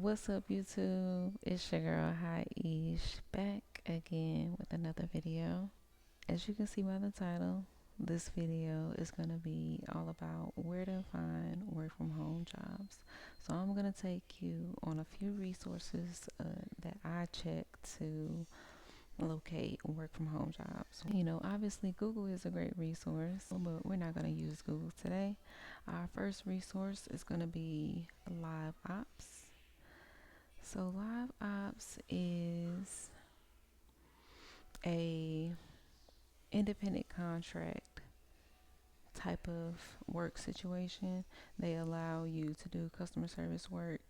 What's up, YouTube? It's your girl HiiEishh back again with another video. As you can see by the title, this video is going to be all about where to find work from home jobs. So I'm going to take you on a few resources that I check to locate work from home jobs. Obviously Google is a great resource, but we're not going to use Google today. Our first resource is going to be LiveOps. So LiveOps is a independent contract type of work situation. They allow you to do customer service work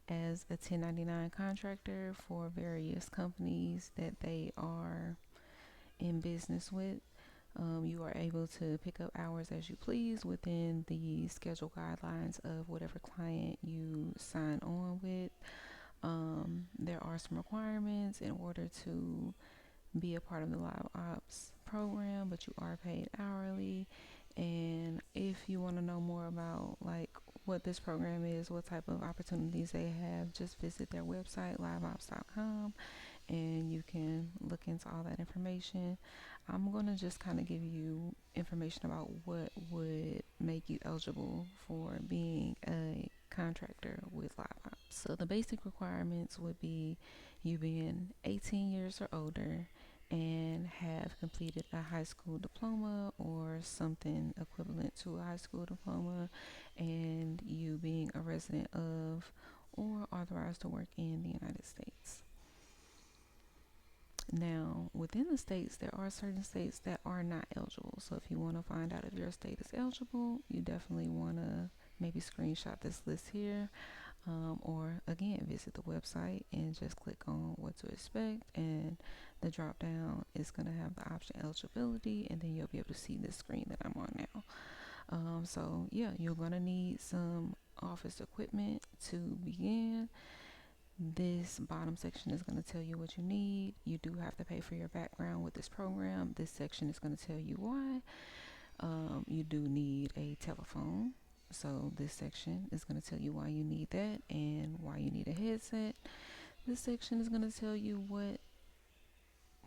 as a 1099 contractor for various companies that they are in business with. You are able to pick up hours as you please within the schedule guidelines of whatever client you sign on with. There are some requirements in order to be a part of the LiveOps program, but you are paid hourly. And if you want to know more about like what this program is, what type of opportunities they have, just visit their website, liveops.com, and you can look into all that information. I'm going to just kind of give you information about what would make you eligible for being a contractor with LiveOps. So the basic requirements would be you being 18 years or older and have completed a high school diploma or something equivalent to a high school diploma, and you being a resident of or authorized to work in the United States. Now, within the states, there are certain states that are not eligible. So if you want to find out if your state is eligible, you definitely want to maybe screenshot this list here, or again, visit the website and just click on what to expect, and the drop down is going to have the option eligibility, and then you'll be able to see this screen that I'm on now. So yeah, you're going to need some office equipment to begin. This bottom section is going to tell you what you need. You do have to pay for your background with this program. This section is going to tell you why. You do need a telephone. So this section is going to tell you why you need that and why you need a headset. This section is going to tell you what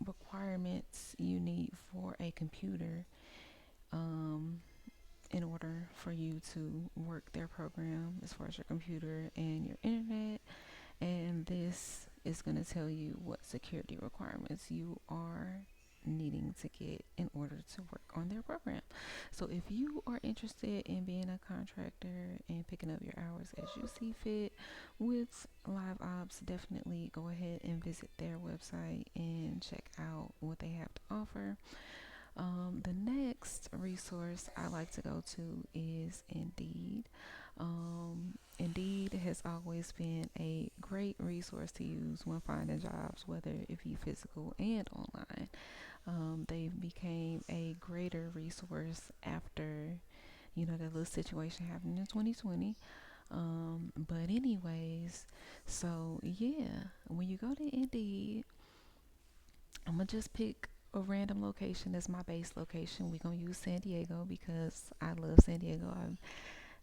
requirements you need for a computer in order for you to work their program as far as your computer and your internet. And this is going to tell you what security requirements you are needing to get in order to work on their program. So if you are interested in being a contractor and picking up your hours as you see fit with LiveOps, definitely go ahead and visit their website and check out what they have to offer. The next resource I like to go to is Indeed. Indeed has always been a great resource to use when finding jobs, whether it be physical and online. They became a greater resource after, that little situation happened in 2020. But anyways, so yeah, when you go to Indeed, I'm gonna just pick a random location as my base location. We're gonna use San Diego because I love San Diego. I've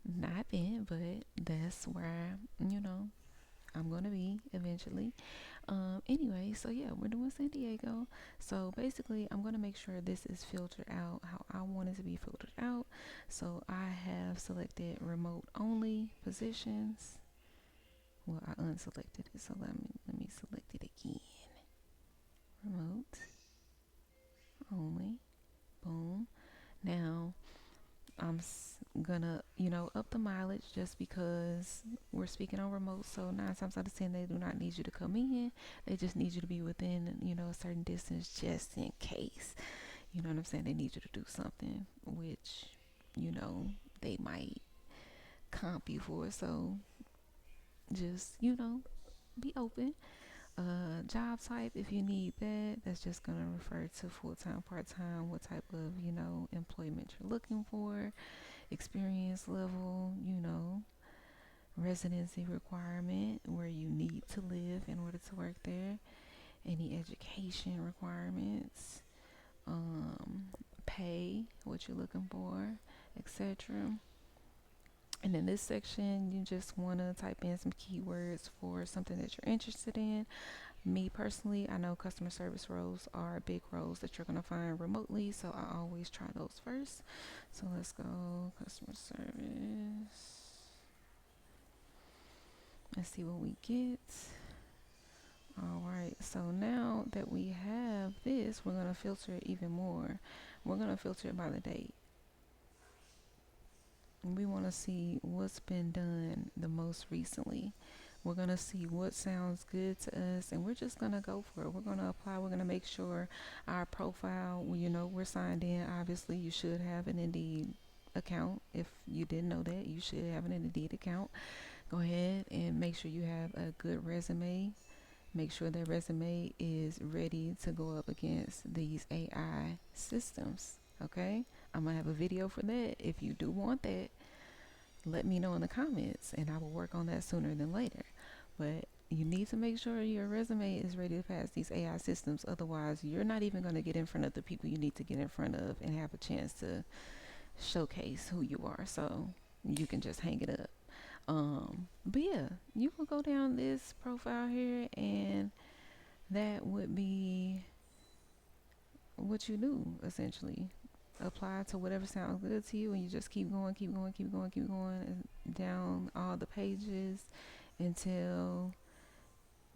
not been, but that's where I'm gonna be eventually. Anyway, so yeah, we're doing San Diego. So basically, I'm gonna make sure this is filtered out how I want it to be filtered out. So I have selected remote only positions. Well, I unselected it, so let me select it again. Remote only. Boom. Now I'm gonna, up the mileage just because we're speaking on remote. So 9 times out of 10, they do not need you to come in. They just need you to be within, a certain distance just in case. You know what I'm saying? They need you to do something, which, they might comp you for. So just, be open. Job type, if you need that, that's just going to refer to full-time, part-time, what type of, employment you're looking for, experience level, residency requirement, where you need to live in order to work there, any education requirements, pay, what you're looking for, etc. And in this section, you just want to type in some keywords for something that you're interested in. Me personally, I know customer service roles are big roles that you're going to find remotely, so I always try those first. So let's go customer service. Let's see what we get. All right, so now that we have this, we're going to filter it even more. We're going to filter it by the date. And we want to see what's been done the most recently. We're going to see what sounds good to us, and we're just going to go for it. We're going to apply. We're going to make sure our profile, we're signed in. Obviously, you should have an Indeed account. If you didn't know that, you should have an Indeed account. Go ahead and make sure you have a good resume. Make sure that resume is ready to go up against these AI systems. Okay, I'm gonna have a video for that. If you do want that, let me know in the comments and I will work on that sooner than later. But you need to make sure your resume is ready to pass these AI systems. Otherwise, you're not even going to get in front of the people you need to get in front of and have a chance to showcase who you are. So you can just hang it up. But yeah, you will go down this profile here, and that would be what you do essentially. Apply to whatever sounds good to you, and you just keep going, keep going, keep going, keep going down all the pages until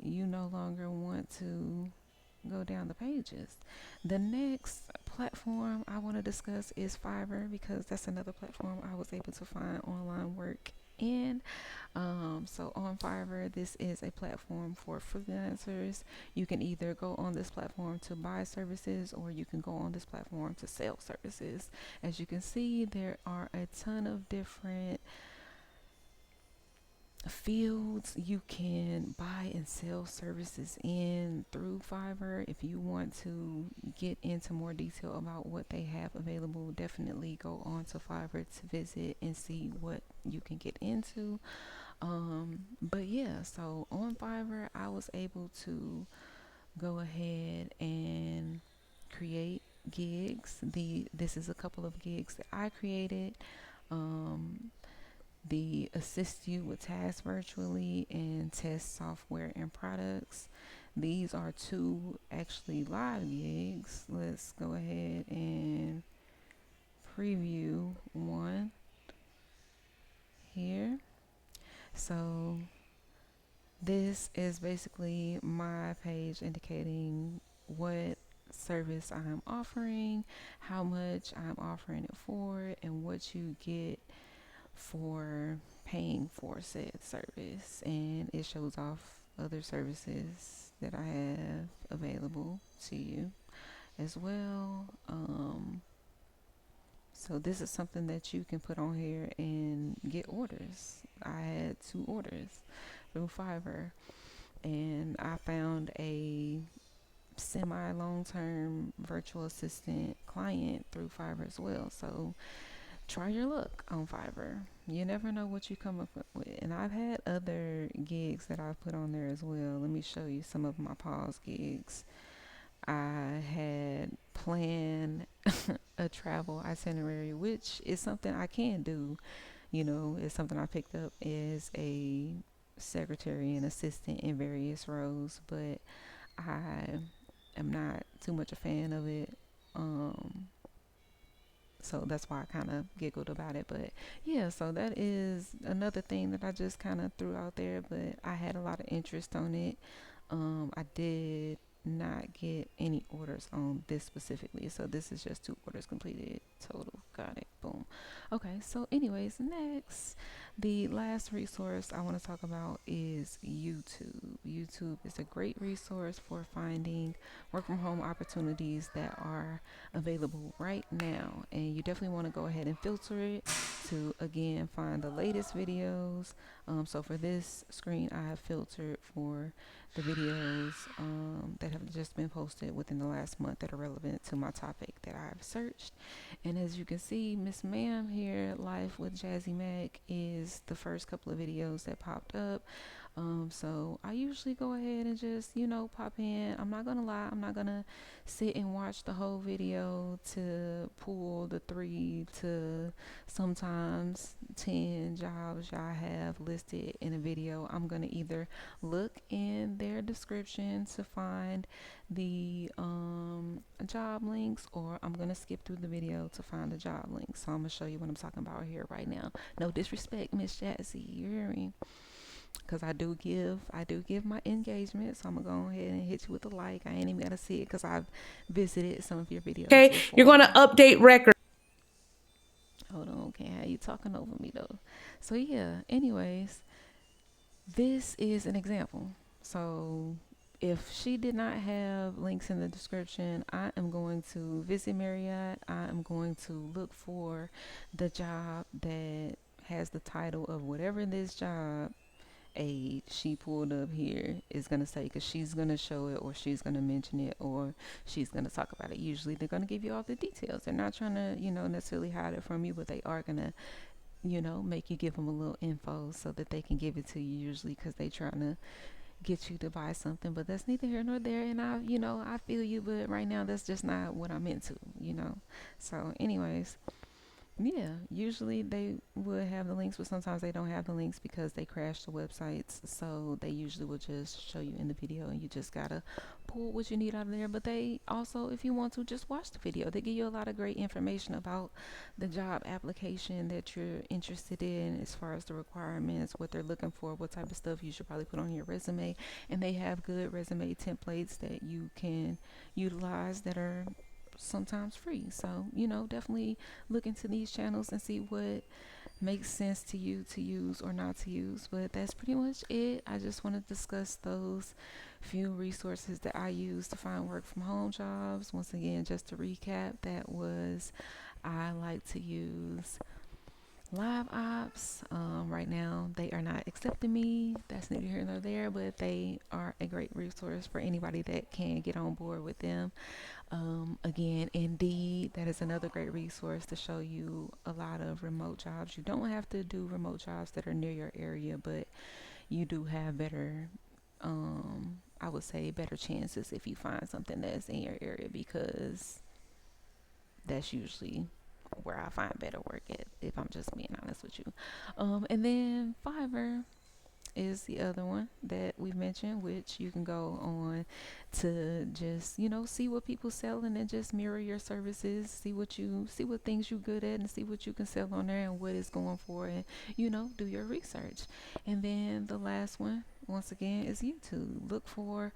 you no longer want to go down the pages. The next platform I want to discuss is Fiverr, because that's another platform I was able to find online work in. So on Fiverr, this is a platform for freelancers. You can either go on this platform to buy services, or you can go on this platform to sell services. As you can see, there are a ton of different fields you can buy and sell services in through Fiverr. If you want to get into more detail about what they have available, definitely go on to Fiverr to visit and see what you can get into. But yeah, so on Fiverr, I was able to go ahead and create gigs. This is a couple of gigs that I created. The assist you with tasks virtually and test software and products. These are two actually live gigs. Let's go ahead and preview one here. So this is basically my page indicating what service I'm offering, how much I'm offering it for, and what you get for paying for said service. And it shows off other services that I have available to you as well. So this is something that you can put on here and get orders. I had 2 orders through Fiverr, and I found a semi long-term virtual assistant client through Fiverr as well. So try your luck on Fiverr. You never know what you come up with. And I've had other gigs that I've put on there as well. Let me show you some of my pause gigs. I had planned a travel itinerary, which is something I can do. It's something I picked up as a secretary and assistant in various roles, but I am not too much a fan of it. So that's why I kind of giggled about it. But yeah, so that is another thing that I just kind of threw out there, but I had a lot of interest on it. I did not get any orders on this specifically, so this is just 2 orders completed total. Got it. Boom. Okay, so anyways, next, the last resource I want to talk about is YouTube. YouTube is a great resource for finding work from home opportunities that are available right now, and you definitely want to go ahead and filter it to again find the latest videos. So for this screen, I have filtered for the videos that have just been posted within the last month that are relevant to my topic that I've searched. And as you can see, Miss Ma'am here, Life with Jazzy Mac, is the first couple of videos that popped up. So I usually go ahead and just, pop in. I'm not gonna lie, I'm not gonna sit and watch the whole video to pull the 3 to sometimes 10 jobs y'all have listed in a video. I'm gonna either look in their description to find the job links, or I'm gonna skip through the video to find the job links. So I'm gonna show you what I'm talking about here right now. No disrespect, Miss Jassy, you hear me? Because I do give my engagement. So I'm gonna go ahead and hit you with a like. I ain't even gotta see it because I've visited some of your videos. Okay, before. you're gonna update record. Hold on, can't have you talking over me though. So yeah, anyways, this is an example. So if she did not have links in the description, I am going to visit Marriott. I am going to look for the job that has the title of whatever this job aid she pulled up here is going to say, because she's going to show it, or she's going to mention it, or she's going to talk about it. Usually they're going to give you all the details. They're not trying to, necessarily hide it from you, but they are going to, make you give them a little info so that they can give it to you, usually because they trying to get you to buy something. But that's neither here nor there, and I feel you, but right now that's just not what I'm into. So anyways, yeah, usually they would have the links, but sometimes they don't have the links because they crash the websites. So they usually will just show you in the video, and you just gotta pull what you need out of there. But they also, if you want to, just watch the video. They give you a lot of great information about the job application that you're interested in, as far as the requirements, what they're looking for, what type of stuff you should probably put on your resume. And they have good resume templates that you can utilize that are sometimes free. So, definitely look into these channels and see what makes sense to you to use or not to use. But that's pretty much it. I just want to discuss those few resources that I use to find work from home jobs. Once again, just to recap, that was, I like to use LiveOps. Right now they are not accepting me. That's neither here nor there, but they are a great resource for anybody that can get on board with them. Again, Indeed, that is another great resource to show you a lot of remote jobs. You don't have to do remote jobs that are near your area, but you do have better, I would say, better chances if you find something that's in your area, because that's usually where I find better work at, if I'm just being honest with you. And then Fiverr is the other one that we mentioned, which you can go on to just, see what people sell, and then just mirror your services, see what things you're good at, and see what you can sell on there and what it's going for, and do your research. And then the last one, once again, is YouTube. Look for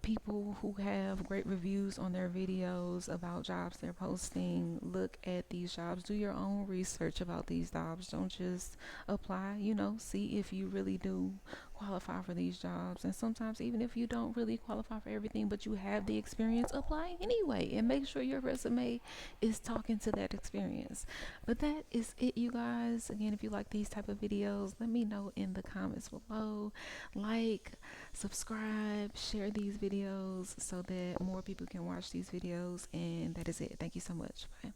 people who have great reviews on their videos about jobs they're posting. Look at these jobs, do your own research about these jobs. Don't just apply, see if you really do qualify for these jobs. And sometimes, even if you don't really qualify for everything, but you have the experience, apply anyway, and make sure your resume is talking to that experience. But that is it, you guys. Again, if you like these type of videos, let me know in the comments below. Like, subscribe, share these videos so that more people can watch these videos. And that is it. Thank you so much. Bye.